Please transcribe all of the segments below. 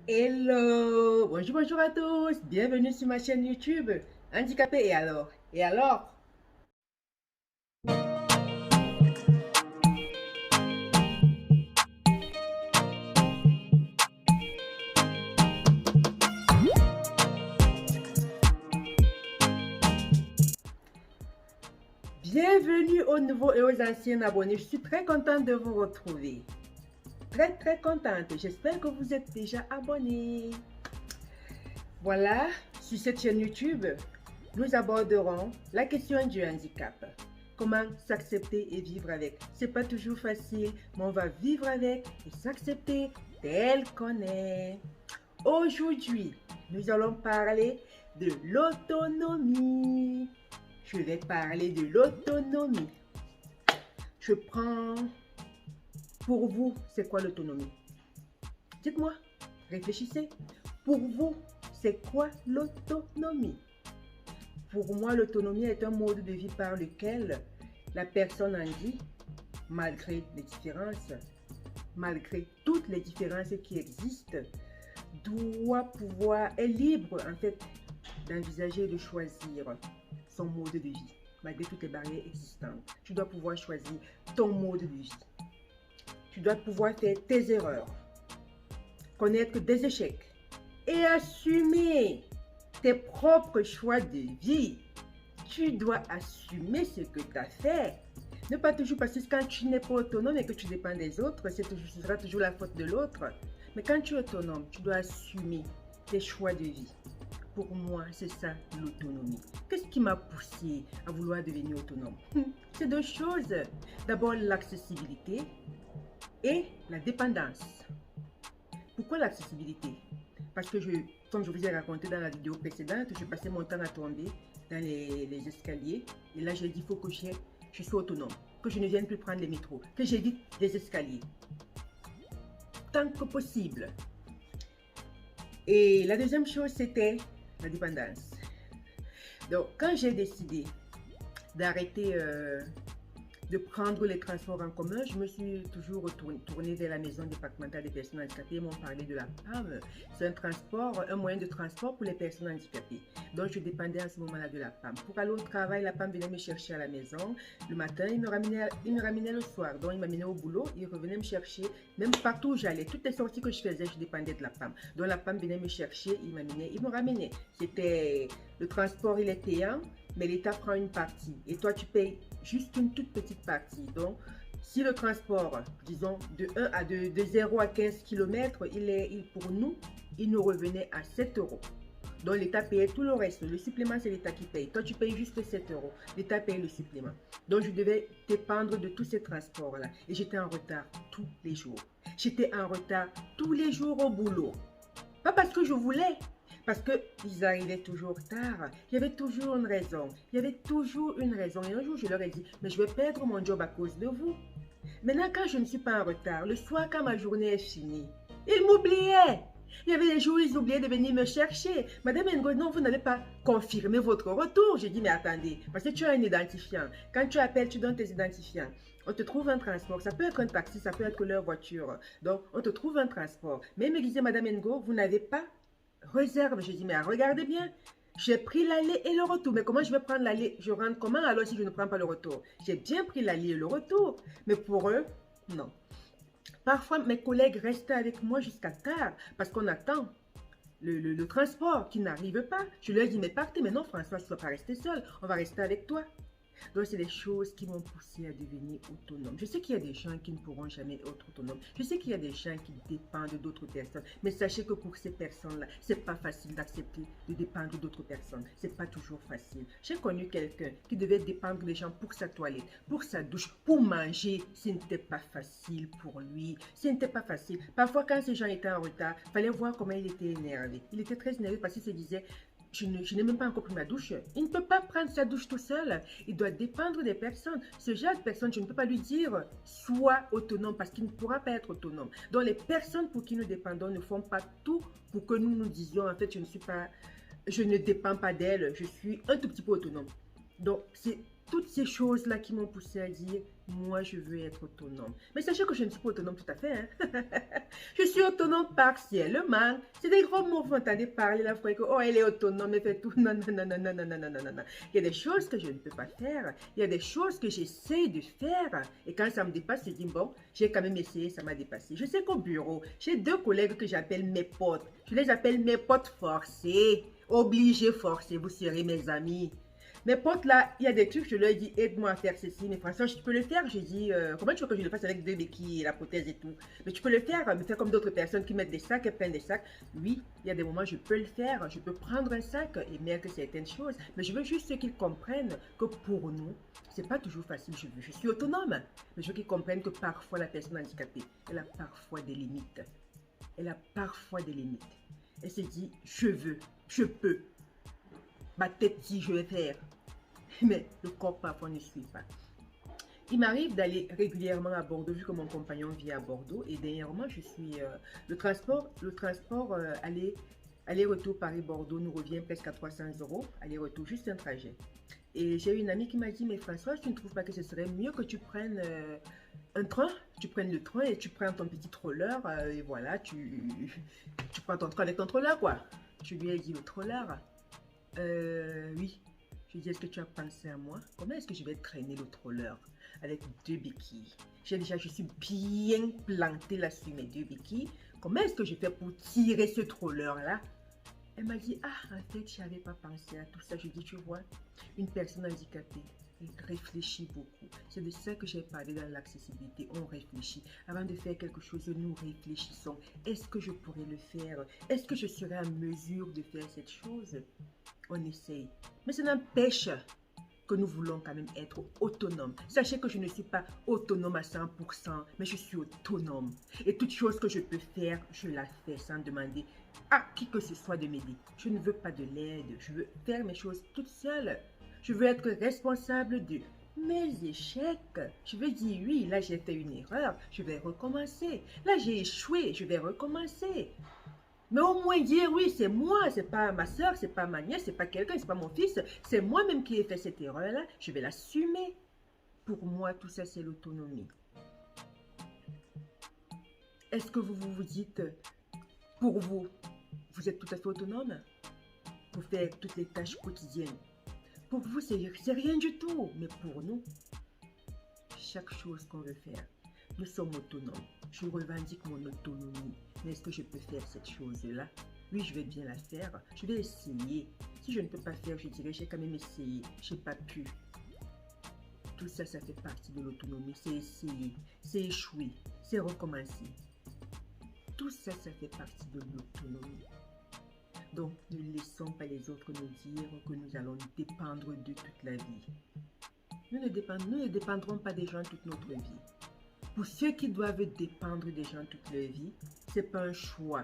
Hello, bonjour à tous, bienvenue sur ma chaîne YouTube. Handicapé et alors? Et alors? Bienvenue aux nouveaux et aux anciens abonnés. Je suis très contente de vous retrouver. Très contente. J'espère que vous êtes déjà abonnés. Voilà, sur cette chaîne YouTube, nous aborderons la question du handicap. Comment s'accepter et vivre avec. C'est pas toujours facile, mais on va vivre avec et s'accepter tel qu'on est. Aujourd'hui, nous allons parler de l'autonomie. Je vais parler de l'autonomie. Je prends pour vous, c'est quoi l'autonomie? Dites-moi, réfléchissez. Pour vous, c'est quoi l'autonomie? Pour moi, l'autonomie est un mode de vie par lequel la personne en dit, malgré les différences, malgré toutes les différences qui existent, doit pouvoir, est libre en fait d'envisager et de choisir son mode de vie, malgré toutes les barrières existantes. Tu dois pouvoir choisir ton mode de vie. Tu dois pouvoir faire tes erreurs, connaître des échecs et assumer tes propres choix de vie. Tu dois assumer ce que tu as fait. Ne pas toujours parce que quand tu n'es pas autonome et que tu dépends des autres, ce sera toujours la faute de l'autre. Mais quand tu es autonome, tu dois assumer tes choix de vie. Pour moi, c'est ça l'autonomie. Qu'est-ce qui m'a poussé à vouloir devenir autonome? C'est deux choses. D'abord, l'accessibilité et la dépendance. Pourquoi l'accessibilité? Parce que comme je vous ai raconté dans la vidéo précédente, je passais mon temps à tomber dans les escaliers. Et là, j'ai dit, il faut que je sois autonome, que je ne vienne plus prendre les métros, que j'évite les escaliers. Tant que possible. Et la deuxième chose, c'était la dépendance. Donc, quand j'ai décidé d'arrêter de prendre les transports en commun, je me suis toujours tournée vers la maison départementale des personnes handicapées. Ils m'ont parlé de la PAM. C'est un moyen de transport pour les personnes handicapées. Donc, je dépendais à ce moment-là de la PAM. Pour aller au travail, la PAM venait me chercher à la maison. Le matin, il me ramenait le soir. Donc, il m'amenait au boulot, il revenait me chercher. Même partout où j'allais, toutes les sorties que je faisais, je dépendais de la PAM. Donc, la PAM venait me chercher, il m'amenait, il me ramenait. Le transport, il est payant, mais l'État prend une partie. Et toi, tu payes juste une toute petite partie. Donc, si le transport, disons, de 0 à 15 km, pour nous, il nous revenait à 7 euros. Donc, l'État payait tout le reste. Le supplément, c'est l'État qui paye. Toi, tu payes juste 7 euros. L'État paye le supplément. Donc, je devais dépendre de tous ces transports-là. Et j'étais en retard tous les jours. J'étais en retard tous les jours au boulot. Pas parce que je voulais, parce qu'ils arrivaient toujours tard. Il y avait toujours une raison. Il y avait toujours une raison. Et un jour, je leur ai dit, mais je vais perdre mon job à cause de vous. Maintenant, quand je ne suis pas en retard, le soir, quand ma journée est finie, ils m'oubliaient. Il y avait des jours où ils oubliaient de venir me chercher. Madame Ngo, non, vous n'avez pas confirmé votre retour. J'ai dit, mais attendez, parce que tu as un identifiant. Quand tu appelles, tu donnes tes identifiants. On te trouve un transport. Ça peut être un taxi, ça peut être leur voiture. Donc, on te trouve un transport. Mais il me disait, Madame Ngo, vous n'avez pas réserve. J'ai dit, mais regardez bien. J'ai pris l'aller et le retour. Mais comment je vais prendre l'aller? Je rentre comment alors si je ne prends pas le retour? J'ai bien pris l'aller et le retour. Mais pour eux, non. Parfois, mes collègues restaient avec moi jusqu'à tard parce qu'on attend le transport qui n'arrive pas. Je leur dis, mais partez. Mais non, François, tu ne dois pas rester seul. On va rester avec toi. Donc, c'est des choses qui m'ont poussé à devenir autonome. Je sais qu'il y a des gens qui ne pourront jamais être autonomes. Je sais qu'il y a des gens qui dépendent d'autres personnes. Mais sachez que pour ces personnes-là, c'est pas facile d'accepter de dépendre d'autres personnes. C'est pas toujours facile. J'ai connu quelqu'un qui devait dépendre des gens pour sa toilette, pour sa douche, pour manger. Ce n'était pas facile pour lui. Ce n'était pas facile. Parfois, quand ces gens étaient en retard, il fallait voir comment il était énervé. Il était très énervé parce qu'il se disait, je n'ai même pas encore pris ma douche. Il ne peut pas prendre sa douche tout seul. Il doit dépendre des personnes. Ce genre de personne, je ne peux pas lui dire sois autonome parce qu'il ne pourra pas être autonome. Donc les personnes pour qui nous dépendons ne font pas tout pour que nous nous disions en fait je ne dépends pas d'elle, je suis un tout petit peu autonome. Donc toutes ces choses-là qui m'ont poussé à dire, moi, je veux être autonome. Mais sachez que je ne suis pas autonome tout à fait. Hein. Je suis autonome partiellement. C'est des gros mots, vous entendez parler la fois que, oh, elle est autonome, elle fait tout. Non, non, non, non, non, non, non, non, non, non. Il y a des choses que je ne peux pas faire. Il y a des choses que j'essaie de faire. Et quand ça me dépasse, je dis, bon, j'ai quand même essayé, ça m'a dépassé. Je sais qu'au bureau, j'ai 2 collègues que j'appelle mes potes. Je les appelle mes potes forcés. Obligés, forcés, vous serez mes amis. Mes potes là, il y a des trucs, je leur dis aide-moi à faire ceci. Mais François, tu peux le faire. Je dis comment tu veux que je le fasse avec 2 béquilles et la prothèse et tout. Mais tu peux le faire, me faire comme d'autres personnes qui mettent des sacs et prennent des sacs. Oui, il y a des moments je peux le faire. Je peux prendre un sac et mettre certaines choses. Mais je veux juste qu'ils comprennent que pour nous, c'est pas toujours facile. Je suis autonome. Mais je veux qu'ils comprennent que parfois la personne handicapée, elle a parfois des limites. Elle a parfois des limites. Elle se dit je veux, je peux. Ma tête dit je vais faire. Mais le corps parfois ne suit pas. Il m'arrive d'aller régulièrement à Bordeaux, vu que mon compagnon vit à Bordeaux. Et dernièrement, je suis... le transport aller-retour Paris-Bordeaux nous revient presque à 300 €. Aller-retour, juste un trajet. Et j'ai une amie qui m'a dit, mais François, tu ne trouves pas que ce serait mieux que tu prennes un train? Tu prennes le train et tu prends ton petit troller. Et voilà, tu prends ton train avec ton troller, quoi. Je lui ai dit, le troller? Oui. Je lui ai dit, est-ce que tu as pensé à moi? Comment est-ce que je vais traîner le troller avec 2 béquilles? Je suis bien plantée là sur mes 2 béquilles. Comment est-ce que je fais pour tirer ce troller-là? Elle m'a dit, ah, en fait, je n'avais pas pensé à tout ça. Je dis, tu vois, une personne handicapée, elle réfléchit beaucoup. C'est de ça que j'ai parlé dans l'accessibilité. On réfléchit. Avant de faire quelque chose, nous réfléchissons. Est-ce que je pourrais le faire? Est-ce que je serai en mesure de faire cette chose? On essaye. Mais ça n'empêche que nous voulons quand même être autonomes. Sachez que je ne suis pas autonome à 100%, mais je suis autonome. Et toute chose que je peux faire, je la fais sans demander à qui que ce soit de m'aider. Je ne veux pas de l'aide. Je veux faire mes choses toute seule. Je veux être responsable de mes échecs. Je veux dire, oui, là j'ai fait une erreur, je vais recommencer. Là j'ai échoué, je vais recommencer. Mais au moins dire, oui, c'est moi, c'est pas ma soeur, c'est pas ma nièce, c'est pas quelqu'un, c'est pas mon fils, c'est moi-même qui ai fait cette erreur-là, je vais l'assumer. Pour moi, tout ça, c'est l'autonomie. Est-ce que vous dites, pour vous, vous êtes tout à fait autonome pour faire toutes les tâches quotidiennes? Pour vous, c'est rien du tout, mais pour nous, chaque chose qu'on veut faire, nous sommes autonomes. Je revendique mon autonomie. Mais est-ce que je peux faire cette chose-là? Oui, je vais bien la faire. Je vais essayer. Si je ne peux pas faire, je dirais, j'ai quand même essayé. Je n'ai pas pu. Tout ça, ça fait partie de l'autonomie. C'est essayer, c'est échouer, c'est recommencer. Tout ça, ça fait partie de l'autonomie. Donc, ne laissons pas les autres nous dire que nous allons dépendre d'eux toute la vie. Nous ne dépendrons pas des gens toute notre vie. Pour ceux qui doivent dépendre des gens toute leur vie, ce n'est pas un choix.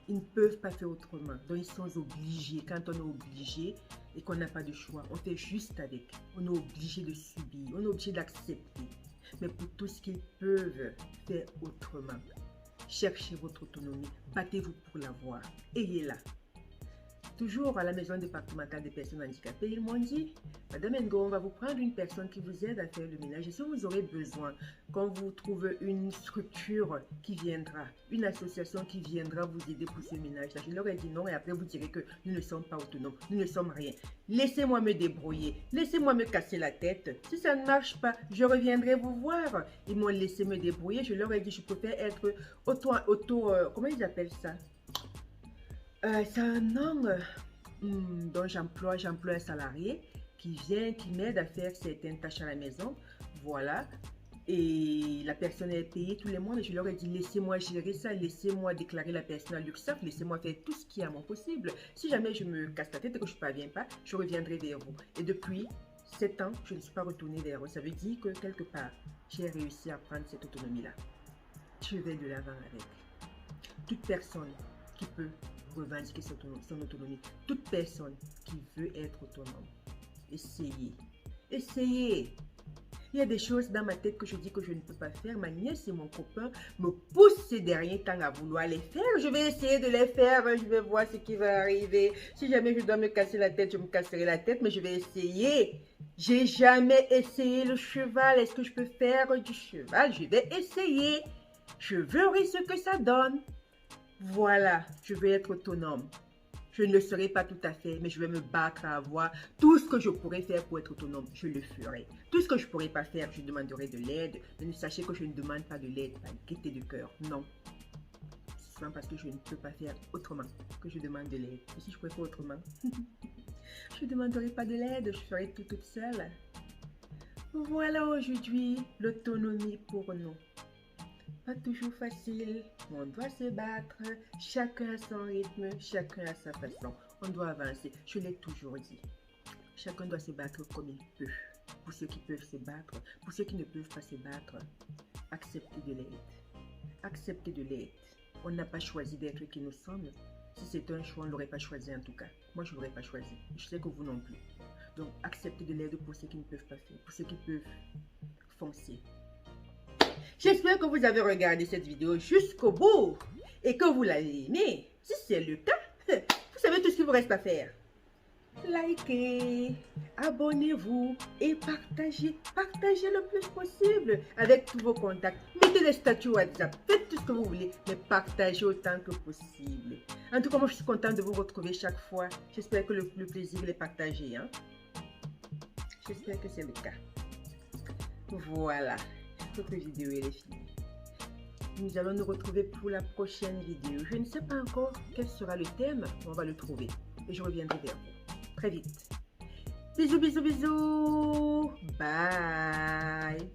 Ils ne peuvent pas faire autrement. Donc, ils sont obligés. Quand on est obligé et qu'on n'a pas de choix, on fait juste avec. On est obligé de subir. On est obligé d'accepter. Mais pour tout ce qu'ils peuvent faire autrement, cherchez votre autonomie. Battez-vous pour l'avoir. Ayez-la. Toujours à la maison départementale des personnes handicapées, ils m'ont dit, Madame Ngo, on va vous prendre une personne qui vous aide à faire le ménage. Et si vous aurez besoin qu'on vous trouve une structure qui viendra, une association qui viendra vous aider pour ce ménage-là, je leur ai dit non et après vous direz que nous ne sommes pas autonomes, nous ne sommes rien. Laissez-moi me débrouiller, laissez-moi me casser la tête. Si ça ne marche pas, je reviendrai vous voir. Ils m'ont laissé me débrouiller, je leur ai dit je préfère être comment ils appellent ça? C'est un nom dont j'emploie un salarié qui vient, qui m'aide à faire certaines tâches à la maison. Voilà. Et la personne est payée tous les mois. Mais je leur ai dit, laissez-moi gérer ça, laissez-moi déclarer la personne à l'URSSAF, laissez-moi faire tout ce qui est à mon possible. Si jamais je me casse la tête et que je ne parviens pas, je reviendrai vers vous. Et depuis 7 ans, je ne suis pas retournée vers eux. Ça veut dire que quelque part, j'ai réussi à prendre cette autonomie-là. Je vais de l'avant avec. Toute personne qui peut revendiquer son autonomie. Toute personne qui veut être autonome. Essayez. Essayez. Il y a des choses dans ma tête que je dis que je ne peux pas faire. Ma nièce et mon copain me poussent ces derniers temps à vouloir les faire. Je vais essayer de les faire. Je vais voir ce qui va arriver. Si jamais je dois me casser la tête, je me casserai la tête. Mais je vais essayer. J'ai jamais essayé le cheval. Est-ce que je peux faire du cheval? Je vais essayer. Je verrai ce que ça donne. Voilà, je vais être autonome. Je ne le serai pas tout à fait, mais je vais me battre à avoir tout ce que je pourrais faire pour être autonome. Je le ferai. Tout ce que je ne pourrais pas faire, je demanderai de l'aide. Mais ne sachez que je ne demande pas de l'aide, pas gaieté de cœur. Non. C'est souvent parce que je ne peux pas faire autrement que je demande de l'aide. Et si je pouvais faire autrement, je ne demanderai pas de l'aide, je ferai tout toute seule. Voilà aujourd'hui l'autonomie pour nous. Pas toujours facile, mais on doit se battre, chacun à son rythme, chacun à sa façon. On doit avancer, je l'ai toujours dit. Chacun doit se battre comme il peut. Pour ceux qui peuvent se battre, pour ceux qui ne peuvent pas se battre, acceptez de l'aide. Acceptez de l'aide. On n'a pas choisi d'être qui nous sommes. Si c'était un choix, on ne l'aurait pas choisi en tout cas. Moi, je ne l'aurais pas choisi. Je sais que vous non plus. Donc, acceptez de l'aide pour ceux qui ne peuvent pas faire, pour ceux qui peuvent foncer. J'espère que vous avez regardé cette vidéo jusqu'au bout et que vous l'avez aimée. Si c'est le cas, vous savez tout ce qu'il vous reste à faire. Likez, abonnez-vous et partagez. Partagez le plus possible avec tous vos contacts. Mettez des statuts WhatsApp, faites tout ce que vous voulez, mais partagez autant que possible. En tout cas, moi, je suis contente de vous retrouver chaque fois. J'espère que le plaisir est partagé. Hein? J'espère que c'est le cas. Voilà. Cette vidéo est finie. Nous allons nous retrouver pour la prochaine vidéo. Je ne sais pas encore quel sera le thème, mais on va le trouver. Et je reviendrai vers vous très vite. Bisous, bisous, bisous. Bye.